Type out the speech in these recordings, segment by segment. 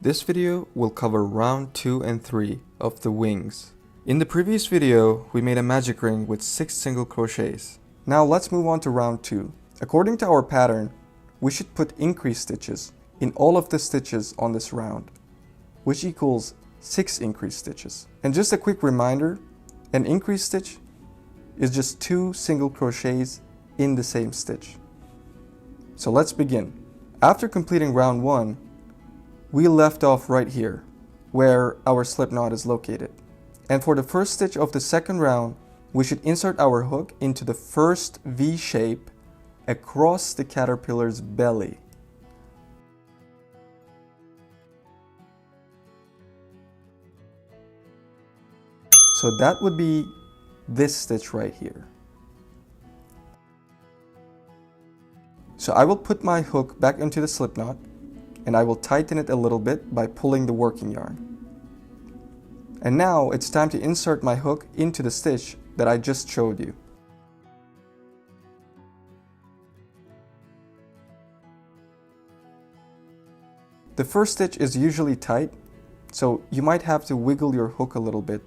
This video will cover round 2 and 3 of the wings. In the previous video, we made a magic ring with 6 single crochets. Now let's move on to round 2. According to our pattern, we should put increase stitches in all of the stitches on this round, which equals 6 increase stitches. And just a quick reminder, an increase stitch is just 2 single crochets in the same stitch. So let's begin. After completing round 1, we left off right here, where our slip knot is located. And for the first stitch of the second round, we should insert our hook into the first V shape across the caterpillar's belly. So that would be this stitch right here. So I will put my hook back into the slip knot, and I will tighten it a little bit by pulling the working yarn. And now it's time to insert my hook into the stitch that I just showed you. The first stitch is usually tight, so you might have to wiggle your hook a little bit,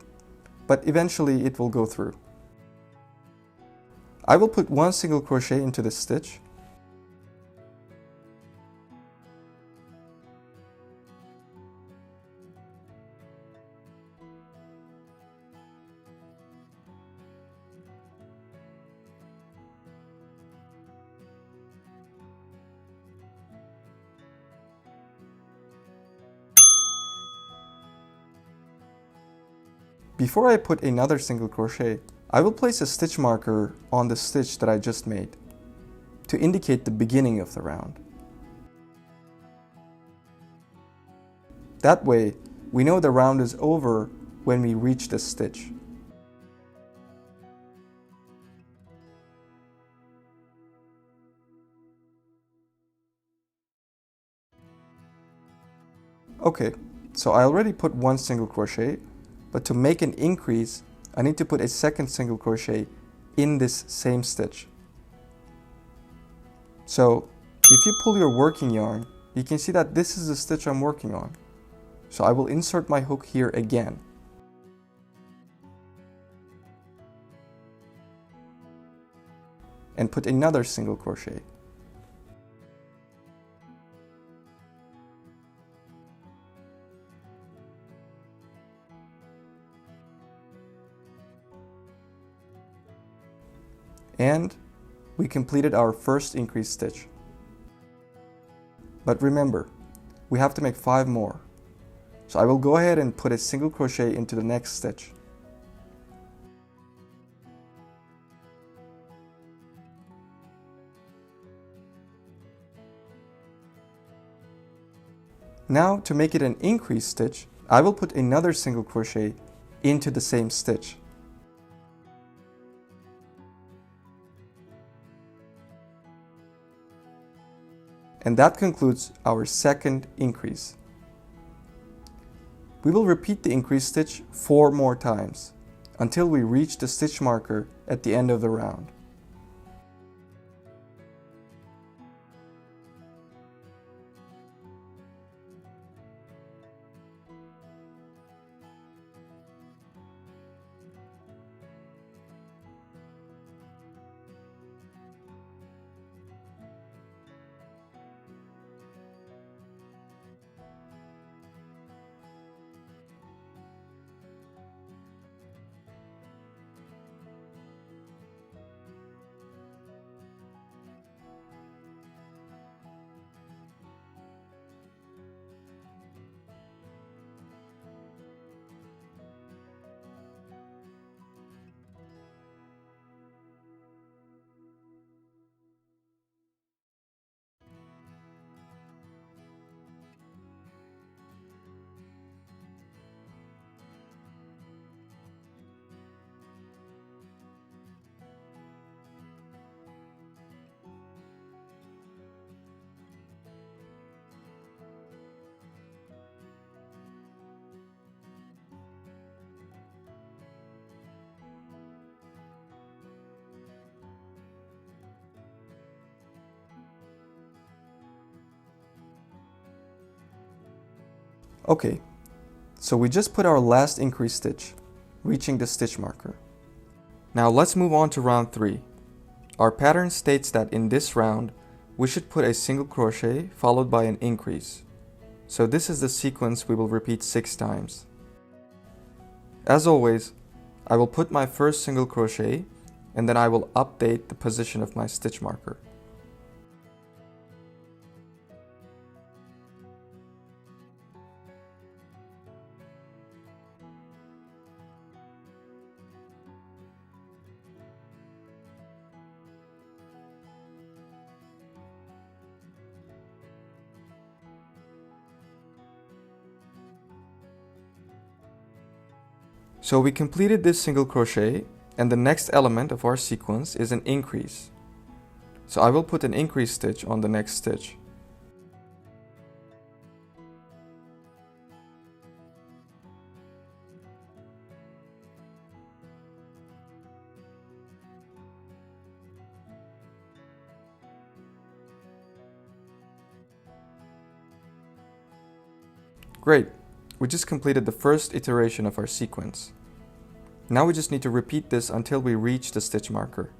but eventually it will go through. I will put 1 single crochet into this stitch. Before I put another single crochet, I will place a stitch marker on the stitch that I just made to indicate the beginning of the round. That way, we know the round is over when we reach this stitch. Okay, so I already put 1 single crochet, but to make an increase, I need to put a second single crochet in this same stitch. So if you pull your working yarn, you can see that this is the stitch I'm working on. So I will insert my hook here again. And put another single crochet. And we completed our first increase stitch. But remember, we have to make 5 more. So I will go ahead and put a single crochet into the next stitch. Now to make it an increase stitch, I will put another single crochet into the same stitch. And that concludes our second increase. We will repeat the increase stitch 4 more times until we reach the stitch marker at the end of the round. Okay, so we just put our last increase stitch, reaching the stitch marker. Now let's move on to round 3. Our pattern states that in this round, we should put a single crochet followed by an increase. So this is the sequence we will repeat 6 times. As always, I will put my first single crochet and then I will update the position of my stitch marker. So we completed this single crochet, and the next element of our sequence is an increase. So I will put an increase stitch on the next stitch. Great, we just completed the first iteration of our sequence. Now we just need to repeat this until we reach the stitch marker.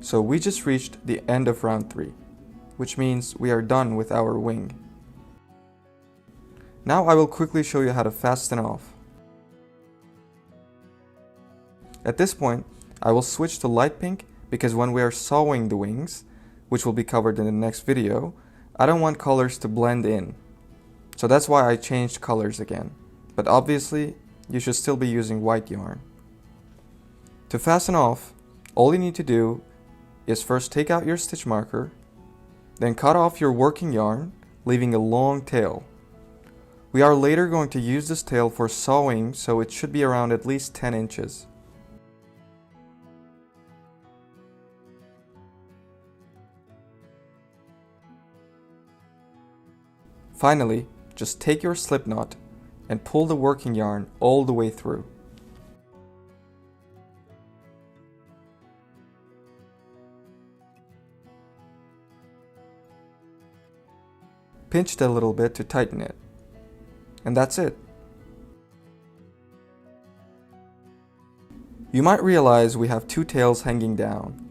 So we just reached the end of round 3, which means we are done with our wing. Now I will quickly show you how to fasten off. At this point, I will switch to light pink because when we are sewing the wings, which will be covered in the next video, I don't want colors to blend in. So that's why I changed colors again. But obviously, you should still be using white yarn. To fasten off, all you need to do is first take out your stitch marker, then cut off your working yarn, leaving a long tail. We are later going to use this tail for sewing, so it should be around at least 10 inches. Finally, just take your slip knot and pull the working yarn all the way through. Pinch it a little bit to tighten it. And that's it. You might realize we have 2 tails hanging down.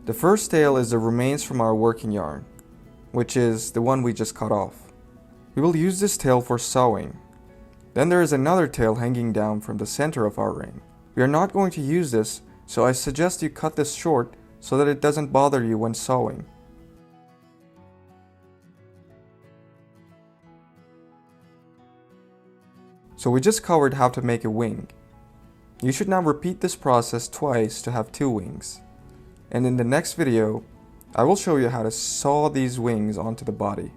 The first tail is the remains from our working yarn, which is the one we just cut off. We will use this tail for sewing. Then there is another tail hanging down from the center of our ring. We are not going to use this, so I suggest you cut this short so that it doesn't bother you when sewing. So we just covered how to make a wing. You should now repeat this process twice to have 2 wings. And in the next video, I will show you how to sew these wings onto the body.